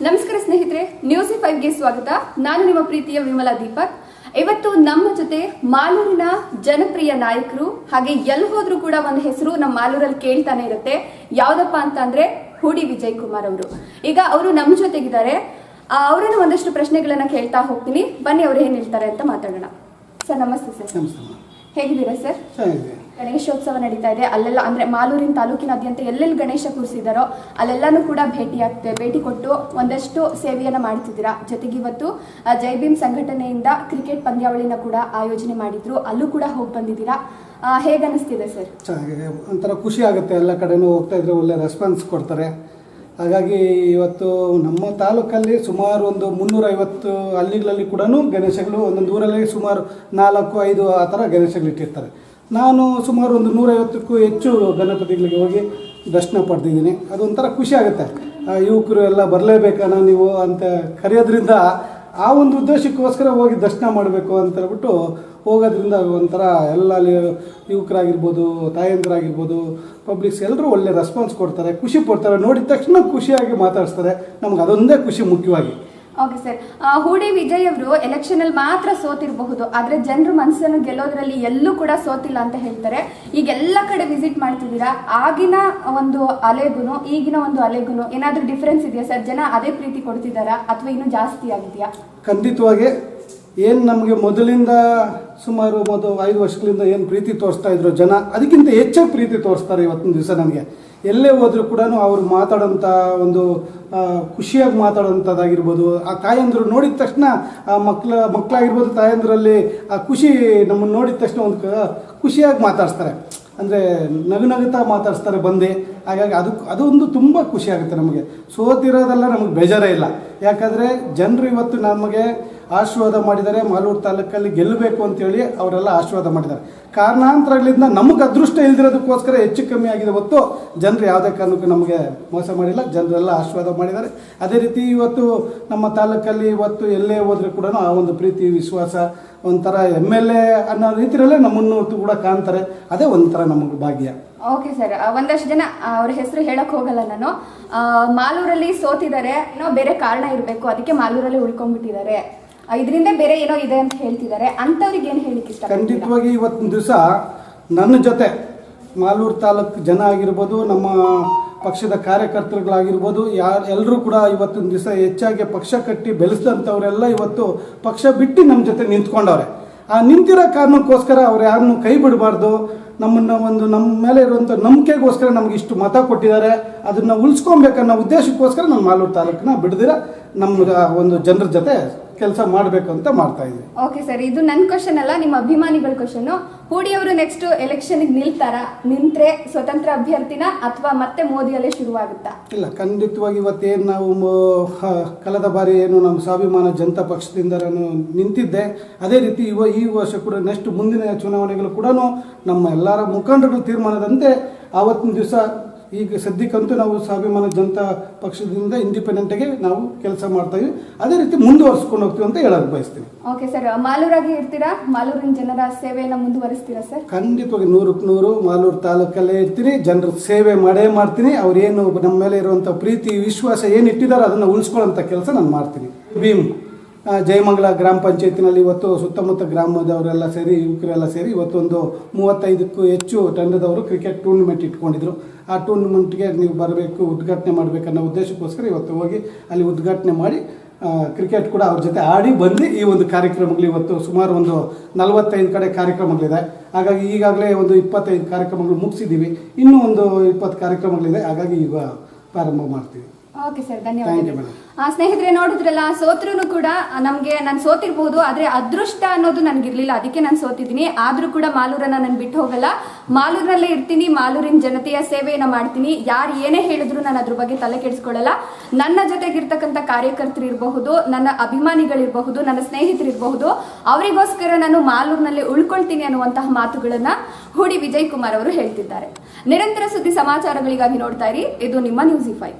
ನಮಸ್ಕಾರ ಸ್ನೇಹಿತರೆ, ನ್ಯೂಸ್ 5ಗೆ ಸ್ವಾಗತ. ನಾನು ನಿಮ್ಮ ಪ್ರೀತಿಯ ವಿಮಲಾ ದೀಪಕ್. ಇವತ್ತು ನಮ್ಮ ಜೊತೆ ಮಾಲೂರಿನ ಜನಪ್ರಿಯ ನಾಯಕರು, ಹಾಗೆ ಎಲ್ಲಿ ಹೋದ್ರು ಕೂಡ ಒಂದು ಹೆಸರು ನಮ್ಮ ಮಾಲೂರಲ್ಲಿ ಕೇಳ್ತಾನೆ ಇರುತ್ತೆ. ಯಾವ್ದಪ್ಪ ಅಂತ ಅಂದ್ರೆ ಹೂಡಿ ವಿಜಯ್ ಕುಮಾರ್ ಅವರು. ಈಗ ಅವರು ನಮ್ಮ ಜೊತೆಗಿದ್ದಾರೆ. ಅವರನ್ನ ಒಂದಷ್ಟು ಪ್ರಶ್ನೆಗಳನ್ನ ಕೇಳ್ತಾ ಹೋಗ್ತೀನಿ. ಬನ್ನಿ ಅವ್ರು ಏನ್ ಹೇಳ್ತಾರೆ ಅಂತ ಮಾತಾಡೋಣ. ಸರ್ ನಮಸ್ತೆ. ಸರ್ ಹೇಗಿದ್ದೀರಾ ಸರ್? ಗಣೇಶೋತ್ಸವ ನಡೀತಾ ಇದೆ. ಅಲ್ಲೆಲ್ಲ ಅಂದ್ರೆ ಮಾಲೂರಿನ ತಾಲೂಕಿನಾದ್ಯಂತ ಎಲ್ಲೆಲ್ಲಿ ಗಣೇಶ ಕೂರಿಸಿದಾರೋ ಅಲ್ಲೆಲ್ಲಾನು ಕೂಡ ಭೇಟಿ ಕೊಟ್ಟು ಒಂದಷ್ಟು ಸೇವೆಯನ್ನ ಮಾಡ್ತಿದ್ದೀರಾ. ಜೊತೆಗೆ ಇವತ್ತು ಜೈ ಭೀಮ್ ಸಂಘಟನೆಯಿಂದ ಕ್ರಿಕೆಟ್ ಪಂದ್ಯಾವಳಿನ ಕೂಡ ಆಯೋಜನೆ ಮಾಡಿದ್ರು, ಅಲ್ಲೂ ಕೂಡ ಹೋಗಿ ಬಂದಿದ್ದೀರಾ. ಹೇಗೆ ಅನಿಸ್ತಿದೆ ಸರ್? ಚೆನ್ನಾಗಿದೆ, ಒಂಥರ ಖುಷಿ ಆಗುತ್ತೆ. ಎಲ್ಲ ಕಡೆನೂ ಹೋಗ್ತಾ ಇದ್ರೆ ಒಳ್ಳೆ ರೆಸ್ಪಾನ್ಸ್ ಕೊಡ್ತಾರೆ. ಹಾಗಾಗಿ ಇವತ್ತು ನಮ್ಮ ತಾಲೂಕಲ್ಲಿ ಸುಮಾರು ಒಂದು 350 ಹಳ್ಳಿಗಳಲ್ಲಿ ಕೂಡ ಗಣೇಶಗಳು, ಒಂದೊಂದು ಊರಲ್ಲಿ ಸುಮಾರು 4-5 ಆ ಥರ ಗಣೇಶಗಳು ಇಟ್ಟಿರ್ತಾರೆ. ನಾನು ಸುಮಾರು ಒಂದು 150ಕ್ಕೂ ಹೆಚ್ಚು ಗಣಪತಿಗಳಿಗೆ ಹೋಗಿ ದರ್ಶನ ಪಡೆದಿದ್ದೀನಿ. ಅದೊಂಥರ ಖುಷಿ ಆಗುತ್ತೆ. ಯುವಕರು ಎಲ್ಲ ಬರಲೇಬೇಕಣ್ಣ ನೀವು ಅಂತ ಕರೆಯೋದ್ರಿಂದ ಆ ಒಂದು ಉದ್ದೇಶಕ್ಕೋಸ್ಕರ ಹೋಗಿ ದರ್ಶನ ಮಾಡಬೇಕು ಅಂತ ಹೇಳ್ಬಿಟ್ಟು ಹೋಗೋದ್ರಿಂದ ಒಂಥರ ಎಲ್ಲ ಯುವಕರಾಗಿರ್ಬೋದು, ತಾಯಂದಿರಾಗಿರ್ಬೋದು, ಪಬ್ಲಿಕ್ಸ್ ಎಲ್ಲರೂ ಒಳ್ಳೆ ರೆಸ್ಪಾನ್ಸ್ ಕೊಡ್ತಾರೆ, ಖುಷಿ ಪಡ್ತಾರೆ. ನೋಡಿದ ತಕ್ಷಣ ಖುಷಿಯಾಗಿ ಮಾತಾಡಿಸ್ತಾರೆ. ನಮ್ಗೆ ಅದೊಂದೇ ಖುಷಿ ಮುಖ್ಯವಾಗಿ. ಓಕೆ ಸರ್, ಹೂಡಿ ವಿಜಯ್ ಅವರು ಎಲೆಕ್ಷನ್ ಅಲ್ಲಿ ಮಾತ್ರ ಸೋತಿರಬಹುದು, ಆದ್ರೆ ಜನರ ಮನಸ್ಸನ್ನು ಗೆಲ್ಲೋದ್ರಲ್ಲಿ ಎಲ್ಲೂ ಕೂಡ ಸೋತಿಲ್ಲ ಅಂತ ಹೇಳ್ತಾರೆ. ಈಗ ಎಲ್ಲ ಕಡೆ ವಿಸಿಟ್ ಮಾಡ್ತಿದ್ದೀರಾ. ಆಗಿನ ಒಂದು ಅಲೆಗುನು ಈಗಿನ ಒಂದು ಅಲೆಗುನು ಏನಾದ್ರೂ ಡಿಫ್ರೆನ್ಸ್ ಇದೆಯಾ ಸರ್? ಜನ ಅದೇ ಪ್ರೀತಿ ಕೊಡ್ತಿದ್ದಾರಾ ಅಥವಾ ಇನ್ನೂ ಜಾಸ್ತಿ ಆಗಿದೆಯಾ? ಖಂಡಿತವಾಗಿ ಏನು ನಮಗೆ ಮೊದಲಿಂದ ಸುಮಾರು 5 ವರ್ಷಗಳಿಂದ ಏನು ಪ್ರೀತಿ ತೋರಿಸ್ತಾ ಇದ್ರು ಜನ, ಅದಕ್ಕಿಂತ ಹೆಚ್ಚಾಗಿ ಪ್ರೀತಿ ತೋರಿಸ್ತಾರೆ ಇವತ್ತಿನ ದಿವಸ. ನನಗೆ ಎಲ್ಲೇ ಹೋದರೂ ಕೂಡ ಅವ್ರು ಮಾತಾಡೋಂಥ ಒಂದು ಖುಷಿಯಾಗಿ ಮಾತಾಡೋಂಥದ್ದಾಗಿರ್ಬೋದು. ಆ ತಾಯಂದರು ನೋಡಿದ ತಕ್ಷಣ ಆ ಮಕ್ಕಳಾಗಿರ್ಬೋದು, ತಾಯಂದರಲ್ಲಿ ಆ ಖುಷಿ ನಮ್ಮನ್ನು ನೋಡಿದ ತಕ್ಷಣ ಒಂದು ಖುಷಿಯಾಗಿ ಮಾತಾಡಿಸ್ತಾರೆ, ಅಂದರೆ ನಗುತ್ತಾ ಮಾತಾಡಿಸ್ತಾರೆ ಬಂದೆ. ಹಾಗಾಗಿ ಅದೊಂದು ತುಂಬ ಖುಷಿ ಆಗುತ್ತೆ ನಮಗೆ. ಸೋತಿರೋದೆಲ್ಲ ನಮಗೆ ಬೇಜಾರೇ ಇಲ್ಲ. ಯಾಕಂದರೆ ಜನರು ಇವತ್ತು ನಮಗೆ ಆಶೀರ್ವಾದ ಮಾಡಿದ್ದಾರೆ. ಮಾಲೂರು ತಾಲೂಕಲ್ಲಿ ಗೆಲ್ಲಬೇಕು ಅಂತೇಳಿ ಅವರೆಲ್ಲ ಆಶೀರ್ವಾದ ಮಾಡಿದ್ದಾರೆ. ಕಾರಣಾಂತರಗಳಿಂದ ನಮಗೆ ಅದೃಷ್ಟ ಇಲ್ದಿರೋದಕ್ಕೋಸ್ಕರ ಹೆಚ್ಚು ಕಮ್ಮಿ ಆಗಿದೆ ಹೊತ್ತು ಜನರು ಯಾವುದೇ ಕಾರಣಕ್ಕೂ ನಮಗೆ ಮೋಸ ಮಾಡಿಲ್ಲ. ಜನರೆಲ್ಲ ಆಶೀರ್ವಾದ ಮಾಡಿದ್ದಾರೆ. ಅದೇ ರೀತಿ ಇವತ್ತು ನಮ್ಮ ತಾಲೂಕಲ್ಲಿ ಇವತ್ತು ಎಲ್ಲೇ ಹೋದರೂ ಕೂಡ ಆ ಒಂದು ಪ್ರೀತಿ ವಿಶ್ವಾಸ, ಒಂಥರ MLA ಅನ್ನೋ ರೀತಿಯಲ್ಲೇ ನಮ್ಮನ್ನು ಕೂಡ ಕಾಣ್ತಾರೆ. ಅದೇ ಒಂಥರ ನಮಗೆ ಭಾಗ್ಯ. ಓಕೆ ಸರ್, ಒಂದಷ್ಟು ಜನ ಅವ್ರ ಹೆಸರು ಹೇಳಕ್ ಹೋಗಲ್ಲ ನಾನು. ಮಾಲೂರಲ್ಲಿ ಸೋತಿದ್ದಾರೆ, ಏನೋ ಬೇರೆ ಕಾರಣ ಇರಬೇಕು, ಅದಕ್ಕೆ ಮಾಲೂರಲ್ಲಿ ಉಳ್ಕೊಂಡ್ಬಿಟ್ಟಿದ್ದಾರೆ, ಇದರಿಂದ ಬೇರೆ ಏನೋ ಇದೆ ಅಂತ ಹೇಳ್ತಿದ್ದಾರೆ. ಅಂಥವ್ರಿಗೆ ಏನು ಹೇಳಿಕ್ಕೆ ಇಷ್ಟ? ಖಂಡಿತವಾಗಿ ಇವತ್ತಿನ ದಿವಸ ನನ್ನ ಜೊತೆ ಮಾಲೂರು ತಾಲೂಕು ಜನ ಆಗಿರ್ಬೋದು, ನಮ್ಮ ಪಕ್ಷದ ಕಾರ್ಯಕರ್ತರುಗಳಾಗಿರ್ಬೋದು, ಎಲ್ಲರೂ ಕೂಡ ಇವತ್ತಿನ ದಿವಸ ಹೆಚ್ಚಾಗಿ ಪಕ್ಷ ಕಟ್ಟಿ ಬೆಳೆಸಿದಂಥವರೆಲ್ಲ ಇವತ್ತು ಪಕ್ಷ ಬಿಟ್ಟು ನಮ್ಮ ಜೊತೆ ನಿಂತ್ಕೊಂಡವ್ರೆ. ಆ ನಿಂತಿರೋ ಕಾರಣಕ್ಕೋಸ್ಕರ ಅವ್ರು ಯಾರನ್ನೂ ಕೈ ಬಿಡಬಾರ್ದು. ನಮ್ಮ ಮೇಲೆ ಇರುವಂಥ ನಂಬಿಕೆಗೋಸ್ಕರ ನಮ್ಗೆ ಇಷ್ಟು ಮತ ಕೊಟ್ಟಿದ್ದಾರೆ. ಅದನ್ನು ಉಳಿಸ್ಕೊಬೇಕನ್ನೋ ಉದ್ದೇಶಕ್ಕೋಸ್ಕರ ನಾನು ಮಾಲೂರು ತಾಲೂಕನ್ನ ಬಿಡದಿರ ನಮ್ಮ ಒಂದು ಜನರ ಜೊತೆ ಕೆಲಸ ಮಾಡಬೇಕು ಅಂತ ಮಾಡ್ತಾ ಇದ್ದೀವಿ. ಓಕೆ ಸರ್, ಇದು ನನ್ನ ಕ್ವಶನ್ ಅಲ್ಲ, ನಿಮ್ಮ ಅಭಿಮಾನಿಗಳ ಕ್ವಶನ್. ಹೂಡಿ ಅವರು ನೆಕ್ಸ್ಟ್ ಎಲೆಕ್ಷನ್ಗೆ ನಿಂತ್ರೆ ಸ್ವತಂತ್ರ ಅಭ್ಯರ್ಥಿನ ಅಥವಾ ಮತ್ತೆ ಮೋದಿಯಲ್ಲೇ ಶುರುವಾಗುತ್ತಾ? ಇಲ್ಲ, ಖಂಡಿತವಾಗಿ ಇವತ್ತೇನು ನಾವು ಕಳೆದ ಬಾರಿ ಏನು ನಮ್ಮ ಸ್ವಾಭಿಮಾನ ಜನತಾ ಪಕ್ಷದಿಂದ ನಾನು ನಿಂತಿದ್ದೆ, ಅದೇ ರೀತಿ ಈ ವರ್ಷ ಕೂಡ ನೆಕ್ಸ್ಟ್ ಮುಂದಿನ ಚುನಾವಣೆಗಳು ಕೂಡ ನಮ್ಮ ಎಲ್ಲರ ಮುಖಂಡರುಗಳ ತೀರ್ಮಾನದಂತೆ ಆವತ್ತಿನ ದಿವಸ ಈಗ ಸದ್ಯಕ್ಕಂತೂ ನಾವು ಸ್ವಾಭಿಮಾನ ಜನತಾ ಪಕ್ಷದಿಂದ ಇಂಡಿಪೆಂಡೆಂಟಾಗಿ ನಾವು ಕೆಲಸ ಮಾಡ್ತಾ ಇದ್ದೀವಿ. ಅದೇ ರೀತಿ ಮುಂದುವರಿಸ್ಕೊಂಡು ಹೋಗ್ತೀವಿ ಅಂತ ಹೇಳಕ್ ಬಯಸ್ತೀವಿ. ಓಕೆ ಸರ್, ಮಾಲೂರಾಗಿ ಇರ್ತೀರಾ? ಮಾಲೂರಿನ ಜನರ ಸೇವೆಯನ್ನು ಮುಂದುವರಿಸ್ತೀರಾ ಸರ್? ಖಂಡಿತವಾಗಿ 100ಕ್ಕೆ 100 ಮಾಲೂರು ತಾಲೂಕಲ್ಲೇ ಇರ್ತೀನಿ. ಜನರ ಸೇವೆ ಮಾಡೇ ಮಾಡ್ತೀನಿ. ಅವ್ರೇನು ನಮ್ಮ ಮೇಲೆ ಇರುವಂಥ ಪ್ರೀತಿ ವಿಶ್ವಾಸ ಏನು ಇಟ್ಟಿದ್ದಾರೋ ಅದನ್ನು ಉಳಿಸ್ಕೊಳ್ಳೋಂಥ ಕೆಲಸ ನಾನು ಮಾಡ್ತೀನಿ. ಭೀಮ್ ಜಯಮಂಗಲ ಗ್ರಾಮ ಪಂಚಾಯತಿನಲ್ಲಿ ಇವತ್ತು ಸುತ್ತಮುತ್ತ ಗ್ರಾಮದವರೆಲ್ಲ ಸೇರಿ, ಯುವಕರೆಲ್ಲ ಸೇರಿ ಇವತ್ತೊಂದು 35ಕ್ಕೂ ಹೆಚ್ಚು ತಂಡದವರು ಕ್ರಿಕೆಟ್ ಟೂರ್ನಿಮೆಂಟ್ ಇಟ್ಕೊಂಡಿದ್ರು. ಆ ಟೂರ್ನಿಮೆಂಟ್ಗೆ ನೀವು ಬರಬೇಕು, ಉದ್ಘಾಟನೆ ಮಾಡಬೇಕನ್ನೋ ಉದ್ದೇಶಕ್ಕೋಸ್ಕರ ಇವತ್ತು ಹೋಗಿ ಅಲ್ಲಿ ಉದ್ಘಾಟನೆ ಮಾಡಿ ಕ್ರಿಕೆಟ್ ಕೂಡ ಅವ್ರ ಜೊತೆ ಆಡಿ ಬಂದು ಈ ಒಂದು ಕಾರ್ಯಕ್ರಮಗಳು ಇವತ್ತು ಸುಮಾರು ಒಂದು 45 ಕಡೆ ಕಾರ್ಯಕ್ರಮಗಳಿದೆ. ಹಾಗಾಗಿ ಈಗಾಗಲೇ ಒಂದು 25 ಕಾರ್ಯಕ್ರಮಗಳು ಮುಗಿಸಿದ್ದೀವಿ. ಇನ್ನೂ ಒಂದು 20 ಕಾರ್ಯಕ್ರಮಗಳಿದೆ. ಹಾಗಾಗಿ ಈಗ ಪ್ರಾರಂಭ ಮಾಡ್ತೀವಿ. ಓಕೆ ಸರ್, ಧನ್ಯವಾದ. ಸ್ನೇಹಿತರೆ, ನೋಡಿದ್ರಲ್ಲ, ಸೋತ್ರೂ ಕೂಡ ನಾನು ಸೋತಿರ್ಬೋದು, ಆದರೆ ಅದೃಷ್ಟ ಅನ್ನೋದು ನನಗಿರ್ಲಿಲ್ಲ, ಅದಕ್ಕೆ ನಾನು ಸೋತಿದ್ದೀನಿ. ಆದರೂ ಕೂಡ ಮಾಲೂರನ್ನ ನಾನು ಬಿಟ್ಟು ಹೋಗಲ್ಲ. ಮಾಲೂರಿನಲ್ಲೇ ಇರ್ತೀನಿ. ಮಾಲೂರಿನ ಜನತೆಯ ಸೇವೆಯನ್ನು ಮಾಡ್ತೀನಿ. ಯಾರು ಏನೇ ಹೇಳಿದ್ರು ನಾನು ಅದ್ರ ಬಗ್ಗೆ ತಲೆ ಕೆಡಿಸ್ಕೊಳ್ಳಲ್ಲ. ನನ್ನ ಜೊತೆಗಿರ್ತಕ್ಕಂಥ ಕಾರ್ಯಕರ್ತರು ಇರಬಹುದು, ನನ್ನ ಅಭಿಮಾನಿಗಳಿರಬಹುದು, ನನ್ನ ಸ್ನೇಹಿತರಿರಬಹುದು, ಅವರಿಗೋಸ್ಕರ ನಾನು ಮಾಲೂರಿನಲ್ಲಿ ಉಳ್ಕೊಳ್ತೀನಿ ಅನ್ನುವಂತಹ ಮಾತುಗಳನ್ನ ಹೂಡಿ ವಿಜಯ್ ಕುಮಾರ್ ಅವರು ಹೇಳ್ತಿದ್ದಾರೆ. ನಿರಂತರ ಸುದ್ದಿ ಸಮಾಚಾರಗಳಿಗಾಗಿ ನೋಡ್ತಾ ಇರಿ. ಇದು ನಿಮ್ಮ ನ್ಯೂಸ್ 5.